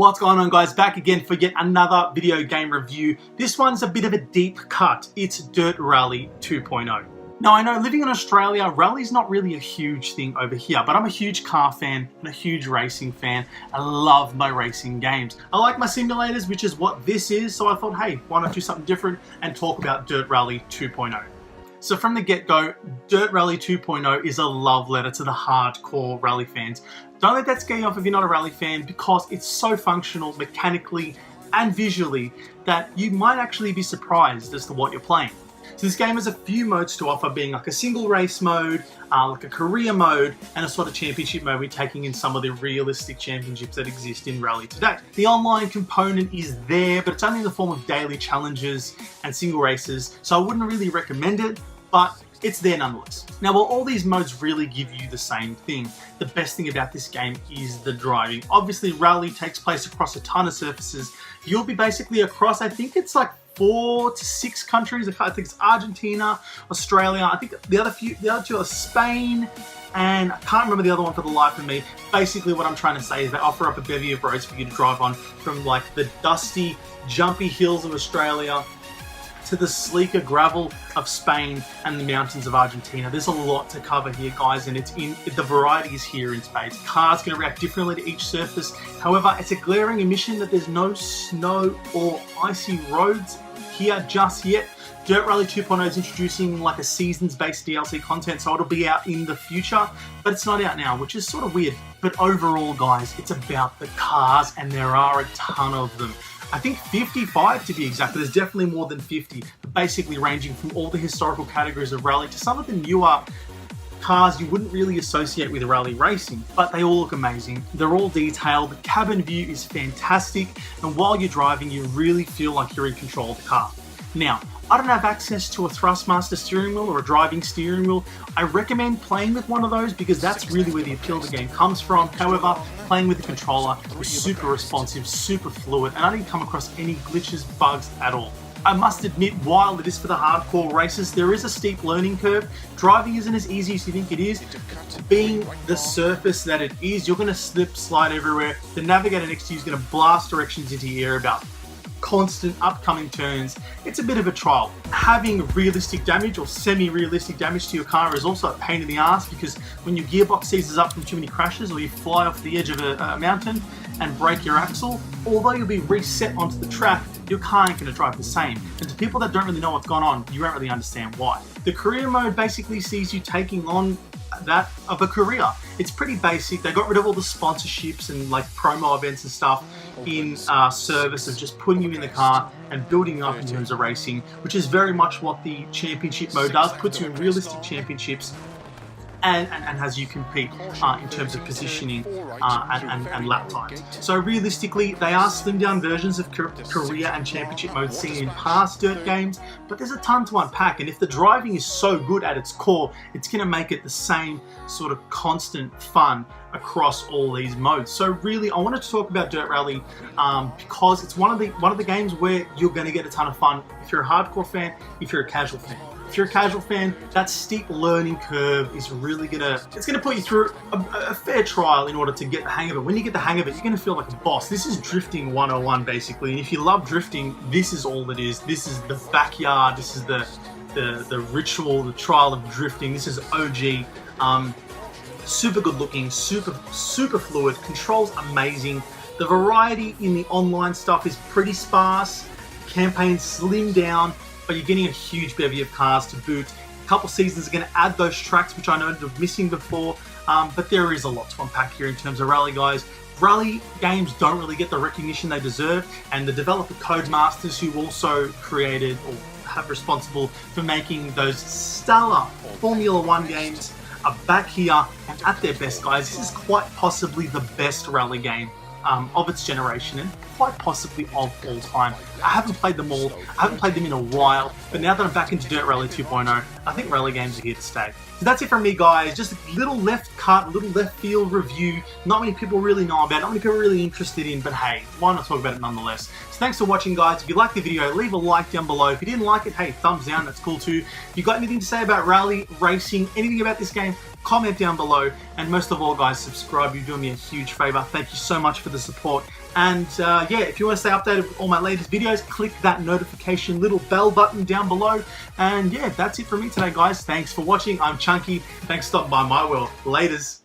What's going on, guys? Back again for yet another video game review. This one's a bit of a deep cut. It's Dirt Rally 2.0. Now, I know living in Australia, rally's not really a huge thing over here, but I'm a huge car fan and a huge racing fan. I love my racing games. I like my simulators, which is what this is, so I thought, hey, why not do something different and talk about Dirt Rally 2.0. So from the get-go, Dirt Rally 2.0 is a love letter to the hardcore rally fans. Don't let that scare you off if you're not a rally fan, because it's so functional mechanically and visually that you might actually be surprised as to what you're playing. So this game has a few modes to offer, being like a single race mode, like a career mode, and a sort of championship mode. We're taking in some of the realistic championships that exist in rally today. The online component is there, but it's only in the form of daily challenges and single races, so I wouldn't really recommend it, but it's there nonetheless. Now, while all these modes really give you the same thing, the best thing about this game is the driving. Obviously, rally takes place across a ton of surfaces. You'll be basically across, I think it's like 4 to 6 countries. I think it's Argentina, Australia. I think the other two are Spain, and I can't remember the other one for the life of me. Basically, what I'm trying to say is they offer up a bevy of roads for you to drive on, from like the dusty, jumpy hills of Australia to the sleeker gravel of Spain and the mountains of Argentina. There's a lot to cover here, guys, and the variety is here in spades. Cars going to react differently to each surface. However, it's a glaring omission that there's no snow or icy roads here just yet. Dirt Rally 2.0 is introducing like a seasons-based DLC content, so it'll be out in the future, but it's not out now, which is sort of weird. But overall, guys, it's about the cars, and there are a ton of them. I think 55 to be exact, but there's definitely more than 50, basically ranging from all the historical categories of rally to some of the newer cars you wouldn't really associate with rally racing, but they all look amazing. They're all detailed, the cabin view is fantastic, and while you're driving, you really feel like you're in control of the car. Now, I don't have access to a Thrustmaster steering wheel or a driving steering wheel. I recommend playing with one of those because that's really where the appeal of the game comes from. However, playing with the controller was super responsive, super fluid, and I didn't come across any glitches, bugs at all. I must admit, while it is for the hardcore racers, there is a steep learning curve. Driving isn't as easy as you think it is. Being the surface that it is, you're going to slip, slide everywhere. The navigator next to you is going to blast directions into your air about constant upcoming turns. It's a bit of a trial. Having realistic damage or semi-realistic damage to your car is also a pain in the ass, because when your gearbox seizes up from too many crashes or you fly off the edge of a mountain and break your axle, although you'll be reset onto the track, your car ain't going to drive the same. And to people that don't really know what's going on, you won't really understand why. The career mode basically sees you taking on that of a career. It's pretty basic. They got rid of all the sponsorships and like promo events and stuff in service of just putting you in the car and building you up in terms of racing, which is very much what the championship mode does. Puts you in realistic championships and has you compete in terms of positioning and lap times. So realistically, they are slimmed down versions of career and championship modes seen in past Dirt games, but there's a ton to unpack, and if the driving is so good at its core, it's going to make it the same sort of constant fun across all these modes. So really, I wanted to talk about Dirt Rally because it's one of the games where you're going to get a ton of fun if you're a hardcore fan, if you're a casual fan. If you're a casual fan, that steep learning curve is really gonna put you through a fair trial in order to get the hang of it. When you get the hang of it, you're gonna feel like a boss. This is drifting 101 basically, and if you love drifting, this is all it is. This is the backyard. This is the ritual, the trial of drifting. This is OG. Super good looking, super fluid. Controls amazing. The variety in the online stuff is pretty sparse. Campaign slimmed down, but you're getting a huge bevy of cars to boot. A couple seasons are going to add those tracks, which I noted were missing before, but there is a lot to unpack here in terms of rally, guys. Rally games don't really get the recognition they deserve, and the developer Codemasters, who also created or have responsible for making those stellar Formula One games, are back here and at their best, guys. This is quite possibly the best rally game of its generation, and quite possibly of all time. I haven't played them all, I haven't played them in a while, but now that I'm back into Dirt Rally 2.0, I think rally games are here to stay. So that's it from me, guys. Just a little left cut, little left field review. Not many people really know about it, not many people are really interested in, but hey, why not talk about it nonetheless? So thanks for watching, guys. If you liked the video, leave a like down below. If you didn't like it, hey, thumbs down, that's cool too. If you got anything to say about rally, racing, anything about this game, comment down below, and most of all, guys, subscribe. You're doing me a huge favor. Thank you so much for the support. And yeah, if you want to stay updated with all my latest videos, click that notification little bell button down below. And yeah, that's it from me today, guys. Thanks for watching. I'm Chunky. Thanks for stopping by my world. Laters.